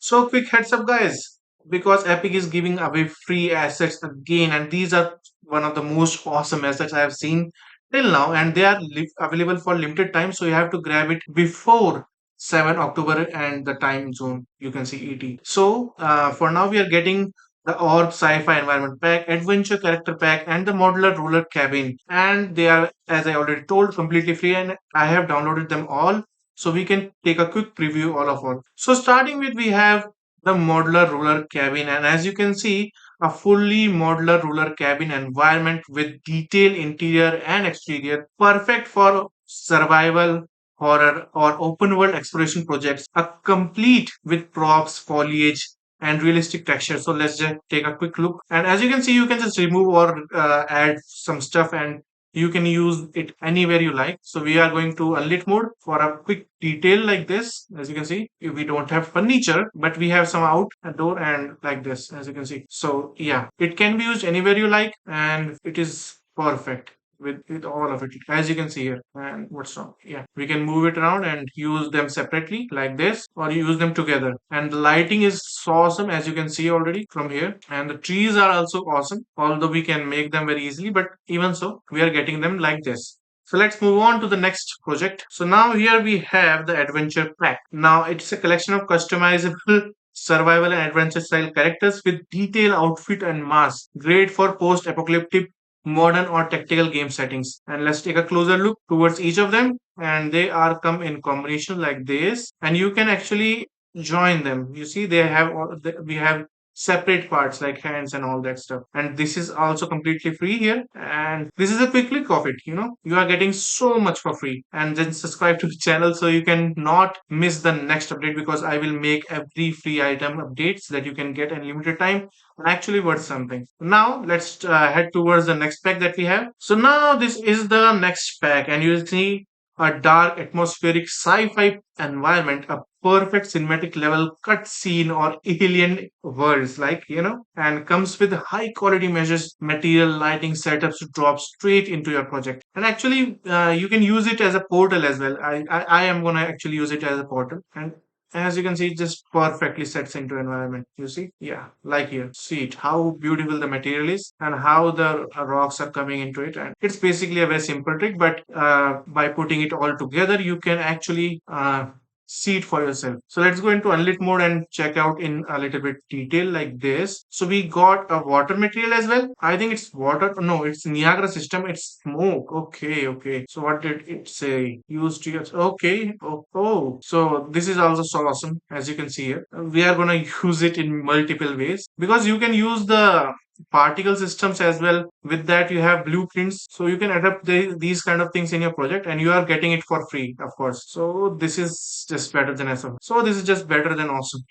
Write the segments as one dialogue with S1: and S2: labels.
S1: So quick heads up guys, because Epic is giving away free assets again, and these are one of the most awesome assets I have seen till now, and they are available for limited time, so you have to grab it before 7 October and the time zone you can see ET. So for now we are getting the Orb Sci-Fi Environment Pack, Adventure Character Pack, and the Modular Rural Cabin, and they are, as I already told, completely free, and I have downloaded them all, so we can take a quick preview all. So starting with, we have the modular rural cabin, and as you can see, a fully modular rural cabin environment with detailed interior and exterior, perfect for survival, horror, or open world exploration projects, a complete with props, foliage, and realistic texture. So let's just take a quick look, and as you can see, you can just remove or add some stuff, and you can use it anywhere you like. So we are going to unlit mode for a quick detail like this. As you can see, we don't have furniture, but we have some out a door and like this, as you can see. So yeah, it can be used anywhere you like, and it is perfect with all of it, as you can see here. And what's wrong? Yeah, we can move it around and use them separately like this, or use them together. And the lighting is so awesome, as you can see already from here. And the trees are also awesome, although we can make them very easily, but even so, we are getting them like this. So let's move on to the next project. So now here we have the adventure pack. Now it's a collection of customizable survival and adventure style characters with detailed outfit and mask, great for post apocalyptic, modern, or tactical game settings. And let's take a closer look towards each of them. And they are come in combination like this, and you can actually join them. You see, they have we have separate parts like hands and all that stuff, and this is also completely free here, and this is a quick click of it. You are getting so much for free. And then subscribe to the channel so you can not miss the next update, because I will make every free item updates that you can get in limited time, and actually worth something. Now let's head towards the next pack that we have. So now this is the next pack, and you see a dark atmospheric sci-fi environment, a perfect cinematic level cutscene or alien worlds, like, and comes with high quality measures, material, lighting setups to drop straight into your project. And actually, you can use it as a portal as well. I am gonna actually use it as a portal, and as you can see, it just perfectly sets into environment. You see, yeah, like here. See it, how beautiful the material is, and how the rocks are coming into it. And it's basically a very simple trick, but by putting it all together, you can actually see it for yourself. So let's go into unlit mode and check out in a little bit detail like this. So we got a water material as well. I think it's water. No, it's Niagara system. It's smoke. Okay. So what did it say? Use to your, okay. Oh. So this is also so awesome, as you can see here. We are gonna use it in multiple ways, because you can use the particle systems as well. With that, you have blueprints, so you can adapt these kind of things in your project, and you are getting it for free, of course. So this is just better than awesome. So this is just better than awesome.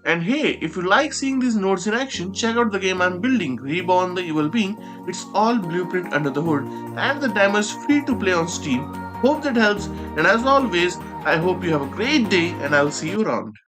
S1: And hey, if you like seeing these nodes in action, check out the game I'm building, Reborn the Evil Being. It's all blueprint under the hood, and the demo is free to play on Steam. Hope that helps, and as always, I hope you have a great day, and I'll see you around.